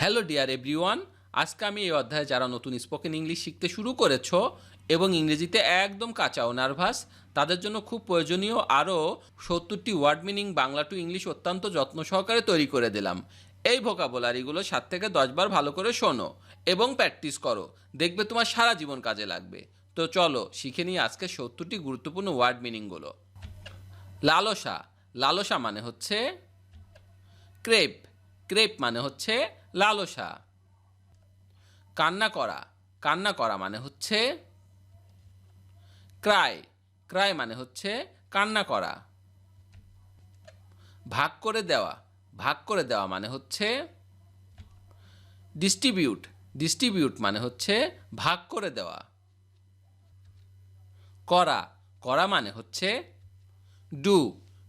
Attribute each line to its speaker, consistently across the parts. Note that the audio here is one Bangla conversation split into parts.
Speaker 1: হ্যালো ডিয়ার এভরিওয়ান, আজকে আমি এই অধ্যায়ে যারা নতুন স্পোকেন ইংলিশ শিখতে শুরু করেছো এবং ইংরেজিতে একদম কাঁচা ও নার্ভাস তাদের জন্য খুব প্রয়োজনীয় আরও 70টি word meaning Bangla to English অত্যন্ত যত্ন সহকারে তৈরি করে দিলাম। এই ভোকাবুলারিগুলো 7 থেকে 10 বার ভালো করে শোনো এবং প্র্যাকটিস করো, দেখবে তোমার সারা জীবন কাজে লাগবে। তো চলো শিখে নিই আজকে 70টি গুরুত্বপূর্ণ ওয়ার্ড মিনিংগুলো। লালসা, লালসা মানে হচ্ছে ক্রেপ, ক্রেপ মানে হচ্ছে লালসা। কান্না করা, কান্না করা মানে হচ্ছে ক্রাই, ক্রাই মানে হচ্ছে কান্না করা। ভাগ করে দেওয়া, ভাগ করে দেওয়া মানে হচ্ছে ডিস্ট্রিবিউট, ডিস্ট্রিবিউট মানে হচ্ছে ভাগ করে দেওয়া। করা, করা মানে হচ্ছে ডু,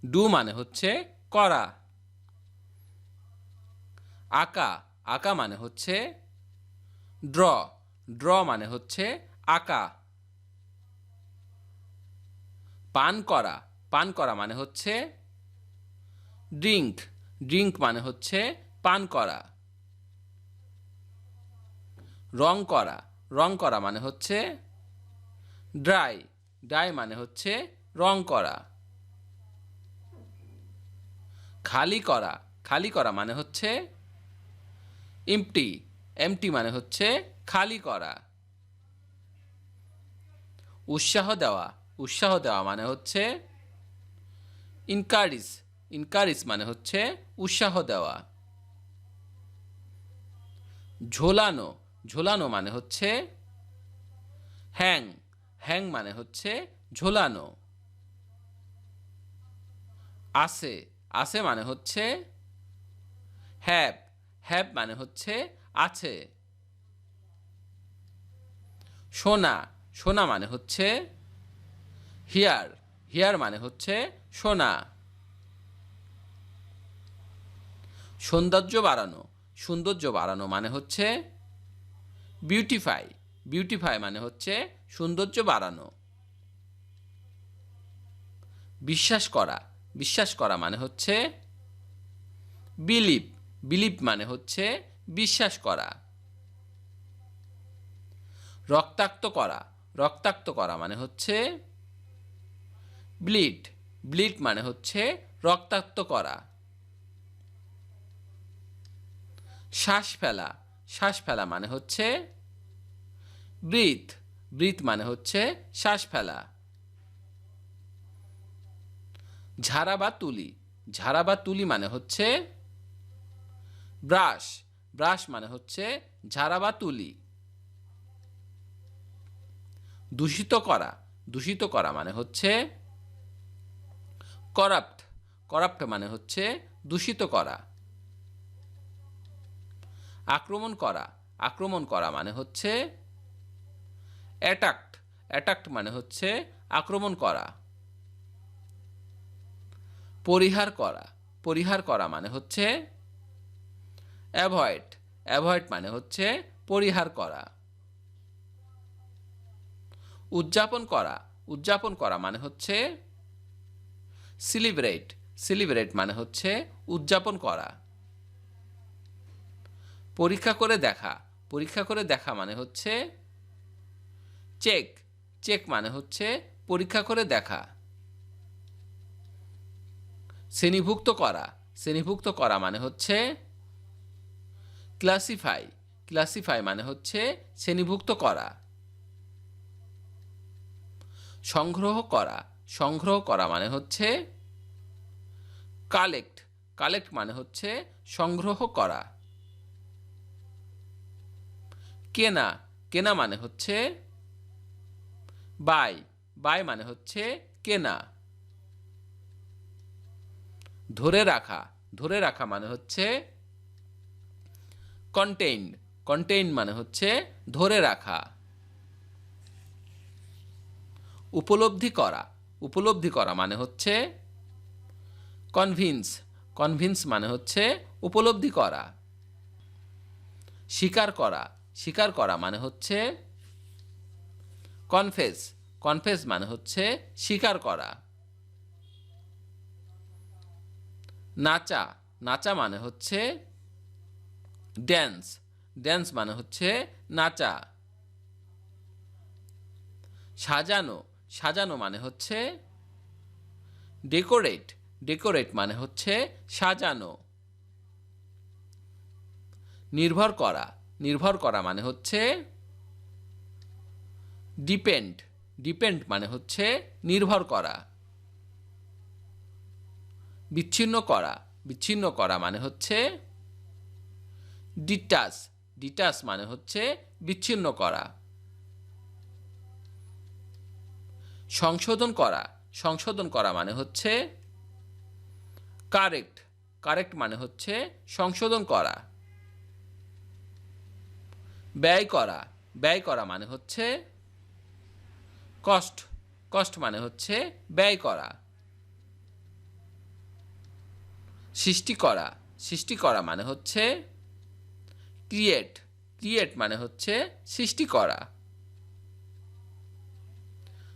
Speaker 1: ডু মানে হচ্ছে করা। আঁকা, আঁকা মানে হচ্ছে ড্র, ড্র মানে হচ্ছে আঁকা। পান করা, পান করা মানে হচ্ছে ড্রিঙ্ক, ড্রিঙ্ক মানে হচ্ছে পান করা। রং করা, রং করা মানে হচ্ছে ড্রাই, ড্রাই মানে হচ্ছে রং করা। খালি করা, খালি করা মানে হচ্ছে এমটি, এমটি মানে হচ্ছে খালি করা। উৎসাহ দেওয়া, উৎসাহ দেওয়া মানে হচ্ছে ইনকারিজ, ইনকারিজ মানে হচ্ছে উৎসাহ দেওয়া। ঝোলানো, ঝোলানো মানে হচ্ছে হ্যাং, হ্যাং মানে হচ্ছে ঝোলানো। আছে, আছে মানে হচ্ছে হ্যাভ, হ্যাভ মানে হচ্ছে আছে। শোনা, শোনা মানে হচ্ছে হিয়ার, হিয়ার মানে হচ্ছে শোনা। সৌন্দর্য বাড়ানো, সৌন্দর্য বাড়ানো মানে হচ্ছে বিউটিফাই, বিউটিফাই মানে হচ্ছে সৌন্দর্য বাড়ানো। বিশ্বাস করা, বিশ্বাস করা মানে হচ্ছে বিলিভ, বিলিভ মানে হচ্ছে বিশ্বাস করা। রক্তাক্ত করা, রক্তাক্ত করা মানে হচ্ছে ব্লিড, ব্লিড মানে হচ্ছে রক্তাক্ত করা। শ্বাস ফেলা, শ্বাস ফেলা মানে হচ্ছে ব্রিথ, ব্রিথ মানে হচ্ছে শ্বাস ফেলা। ঝাড়া বা তুলি, ঝাড়া বা তুলি মানে হচ্ছে ব্রাশ, ব্রাশ মানে হচ্ছে ঝাড়া বা তুলি। দূষিত করা, দূষিত করা মানে হচ্ছে করাপ্ট, করাপ্ট মানে হচ্ছে দূষিত করা। আক্রমণ করা, আক্রমণ করা মানে হচ্ছে অ্যাটাক্ট, অ্যাটাক্ট মানে হচ্ছে আক্রমণ করা। পরিহার করা, পরিহার করা মানে হচ্ছে অ্যাভয়েড, অ্যাভয়েড মানে হচ্ছে পরিহার করা। উদযাপন করা, উদযাপন করা মানে হচ্ছে সেলিব্রেট, সেলিব্রেট মানে হচ্ছে উদযাপন করা। পরীক্ষা করে দেখা, পরীক্ষা করে দেখা মানে হচ্ছে চেক, চেক মানে হচ্ছে পরীক্ষা করে দেখা। শ্রেণীভুক্ত করা, শ্রেণীভুক্ত করা মানে হচ্ছে ক্লাসিফাই, ক্লাসিফাই মানে হচ্ছে শ্রেণীভুক্ত করা। সংগ্রহ করা, সংগ্রহ করা মানে হচ্ছে কালেক্ট, কালেক্ট মানে হচ্ছে সংগ্রহ করা। কেনা, কেনা মানে হচ্ছে বাই, বাই মানে হচ্ছে কেনা। ধরে রাখা, ধরে রাখা মানে হচ্ছে কন্টেইন, কন্টেইন মানে হচ্ছে ধরে রাখা। উপলব্ধি করা, উপলব্ধি করা মানে হচ্ছে কনভিন্স, কনভিন্স মানে হচ্ছে উপলব্ধি করা। স্বীকার করা, স্বীকার করা মানে হচ্ছে কনফেস, কনফেস মানে হচ্ছে স্বীকার করা। নাচা, নাচা মানে হচ্ছে ড্যান্স, ড্যান্স মানে হচ্ছে নাচা। সাজানো, সাজানো মানে হচ্ছে ডেকোরেট, ডেকোরেট মানে হচ্ছে সাজানো। নির্ভর করা, নির্ভর করা মানে হচ্ছে ডিপেন্ড, ডিপেন্ড মানে হচ্ছে নির্ভর করা। বিচ্ছিন্ন করা, বিচ্ছিন্ন করা মানে হচ্ছে ডিটাচ, ডিটাচ মানে হচ্ছে বিচ্ছিন্ন করা। সংশোধন করা, সংশোধন করা মানে হচ্ছে কারেক্ট, কারেক্ট মানে হচ্ছে সংশোধন করা। ব্যয় করা, ব্যয় করা মানে হচ্ছে কস্ট, কস্ট মানে হচ্ছে ব্যয় করা। সৃষ্টি করা, সৃষ্টি করা মানে হচ্ছে ক্রিয়েট, ক্রিয়েট মানে হচ্ছে সৃষ্টি করা।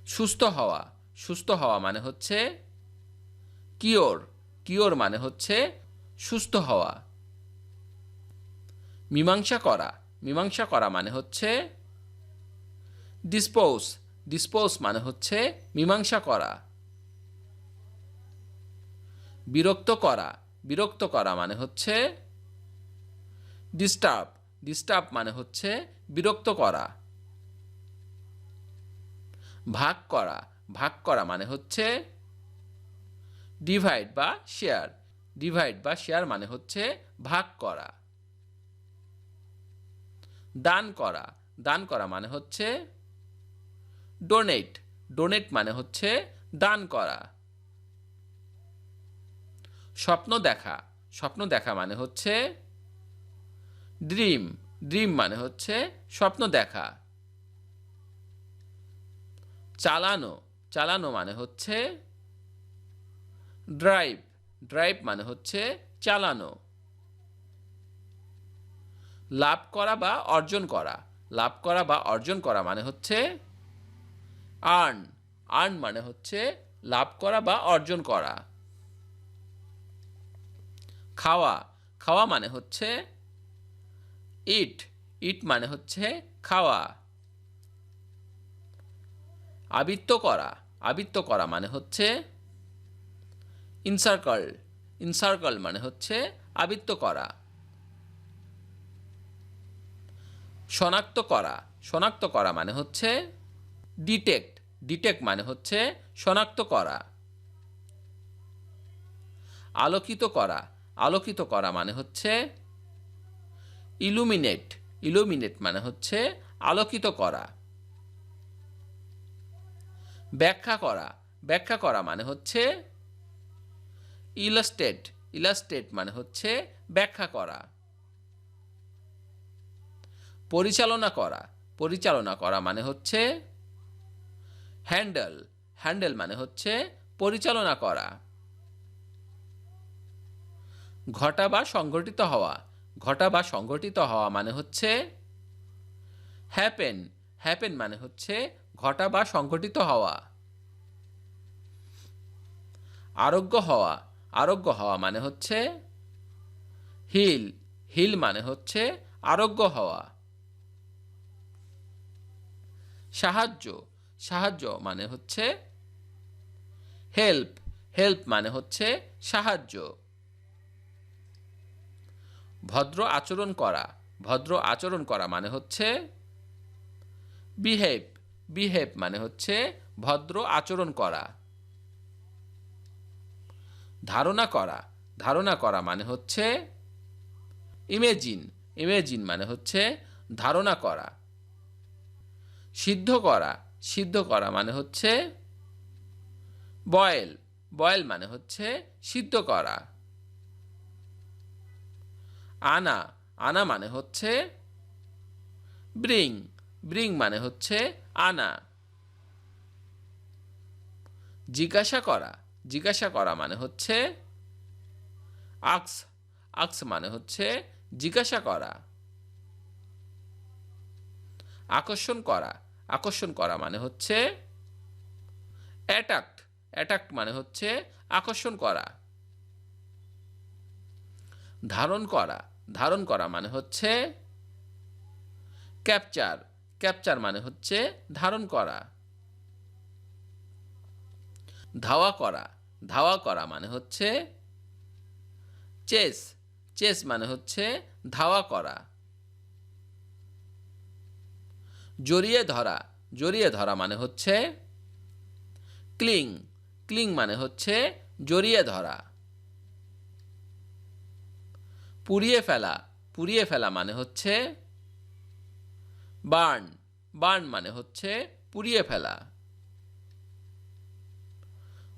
Speaker 1: সুস্থ হওয়া, সুস্থ হওয়া মানে হচ্ছে কিওর, কিওর মানে হচ্ছে সুস্থ হওয়া। মীমাংসা করা, মীমাংসা করা মানে হচ্ছে ডিসপোজ, ডিসপোজ মানে হচ্ছে মীমাংসা করা। বিরক্ত করা, বিরক্ত করা মানে হচ্ছে ডিস্টার্ব, ডিস্টার্ব মানে হচ্ছে বিরক্ত করা। ভাগ করা, ভাগ করা মানে হচ্ছে ডিভাইড বা শেয়ার, ডিভাইড বা শেয়ার মানে হচ্ছে ভাগ করা। দান করা, দান করা মানে হচ্ছে ডোনেট, ডোনেট মানে হচ্ছে দান করা। স্বপ্ন দেখা, স্বপ্ন দেখা মানে হচ্ছে ড্রিম, ড্রিম মানে হচ্ছে স্বপ্ন দেখা। চালানো, চালানো মানে হচ্ছে ড্রাইভ, ড্রাইভ মানে হচ্ছে চালানো। লাভ করা বা অর্জন করা, লাভ করা বা অর্জন করা মানে হচ্ছে আর্ন, আর্ন মানে হচ্ছে লাভ করা বা অর্জন করা। খাওয়া, খাওয়া মানে হচ্ছে ইট, ইট মানে হচ্ছে খাওয়া। আবৃত্ত করা, আবৃত্ত করা মানে হচ্ছে ইনসার্কল, ইনসার্কল মানে হচ্ছে আবৃত্ত করা। শনাক্ত করা, শনাক্ত করা মানে হচ্ছে ডিটেক্ট, ডিটেক্ট মানে হচ্ছে শনাক্ত করা। আলোকিত করা, আলোকিত করা মানে হচ্ছে ইলুমিনেট, ইলুমিনেট মানে হচ্ছে আলোকিত করা। ব্যাখ্যা করা, ব্যাখ্যা করা মানে হচ্ছে ইলাস্ট্রেট, ইলাস্ট্রেট মানে হচ্ছে ব্যাখ্যা করা। পরিচালনা করা, পরিচালনা করা মানে হচ্ছে হ্যান্ডেল, হ্যান্ডেল মানে হচ্ছে পরিচালনা করা। ঘটা বা সংঘটিত হওয়া, ঘটা বা সংঘটিত হওয়া মানে হচ্ছে হ্যাপেন, হ্যাপেন মানে হচ্ছে ঘটা বা সংঘটিত হওয়া। আরোগ্য হওয়া, আরোগ্য হওয়া মানে হচ্ছে হিল, হিল মানে হচ্ছে আরোগ্য হওয়া। সাহায্য, সাহায্য মানে হচ্ছে হেল্প, হেল্প মানে হচ্ছে সাহায্য। ভদ্র আচরণ করা, ভদ্র আচরণ করা মানে হচ্ছে বিহেভ, বিহেভ মানে হচ্ছে ভদ্র আচরণ করা। ধারণা করা, ধারণা করা মানে হচ্ছে ইমেজিন, ইমেজিন মানে হচ্ছে ধারণা করা। সিদ্ধ করা, সিদ্ধ করা মানে হচ্ছে বয়েল, বয়েল মানে হচ্ছে সিদ্ধ করা। আনা, আনা মানে হচ্ছে ব্রিং, ব্রিং মানে হচ্ছে আনা। জিজ্ঞাসা করা, জিজ্ঞাসা করা মানে হচ্ছে আক্স, আক্স মানে হচ্ছে জিজ্ঞাসা করা। আকর্ষণ করা, আকর্ষণ করা মানে হচ্ছে অ্যাট্রাক্ট, অ্যাট্রাক্ট মানে হচ্ছে আকর্ষণ করা। ধারণ করা, ধারণ করা মানে হচ্ছে ক্যাপচার। ক্যাপচার মানে হচ্ছে ধারণ করা। ধাওয়া করা। ধাওয়া করা মানে হচ্ছে চেস। চেস মানে হচ্ছে ধাওয়া করা। জড়িয়ে ধরা। জড়িয়ে ধরা মানে হচ্ছে ক্লিং। ক্লিং মানে হচ্ছে জড়িয়ে ধরা। পুড়িয়ে ফেলা। পুড়িয়ে ফেলা মানে হচ্ছে বার্ন। বার্ন মানে হচ্ছে পুড়িয়ে ফেলা।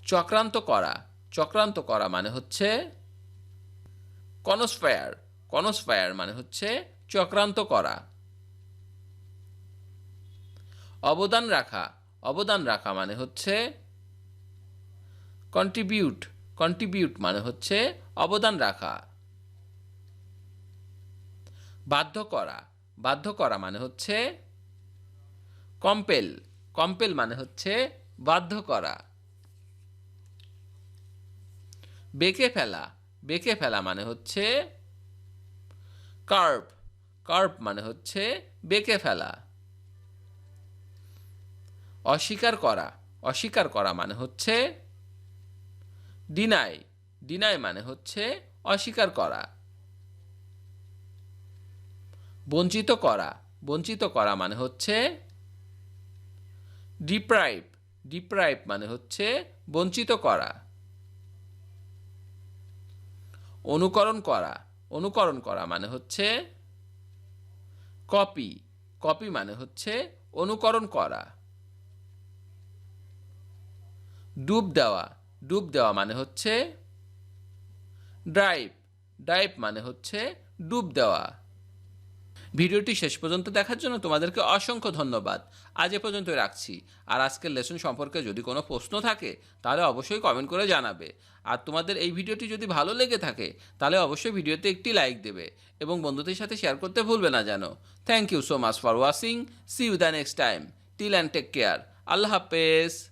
Speaker 1: চক্রান্ত করা। চক্রান্ত করা মানে হচ্ছে কনস্পায়ার। কনস্পায়ার মানে হচ্ছে চক্রান্ত করা। অবদান রাখা। অবদান রাখা মানে হচ্ছে কন্ট্রিবিউট। কন্ট্রিবিউট মানে হচ্ছে অবদান রাখা। বাধ্য করা। বাধ্য করা মানে হচ্ছে কম্পেল। কম্পেল মানে হচ্ছে বাধ্য করা। বেঁকে ফেলা। বেঁকে ফেলা মানে হচ্ছে কার্ভ। কার্ভ মানে হচ্ছে বেঁকে ফেলা। অস্বীকার করা। অস্বীকার করা মানে হচ্ছে ডিনাই। ডিনাই মানে হচ্ছে অস্বীকার করা। বঞ্চিত করা। বঞ্চিত করা মানে হচ্ছে ডিপ্রাইভ। ডিপ্রাইভ মানে হচ্ছে বঞ্চিত করা। অনুকরণ করা। অনুকরণ করা মানে হচ্ছে কপি। কপি মানে হচ্ছে অনুকরণ করা। ডুব দেওয়া। ডুব দেওয়া মানে হচ্ছে ড্রাইভ। ড্রাইভ মানে হচ্ছে ডুব দেওয়া। ভিডিওটি শেষ পর্যন্ত দেখার জন্য তোমাদেরকে অসংখ্য ধন্যবাদ। আজ এ পর্যন্ত রাখছি। আর আজকের লেসন সম্পর্কে যদি কোনো প্রশ্ন থাকে তাহলে অবশ্যই কমেন্ট করে জানাবে। আর তোমাদের এই ভিডিওটি যদি ভালো লেগে থাকে তাহলে অবশ্যই ভিডিওতে একটি লাইক দেবে এবং বন্ধুদের সাথে শেয়ার করতে ভুলবে না যেন। Thank you so much for watching. See you the next time. Till and take care. আল্লাহ হাফেজ।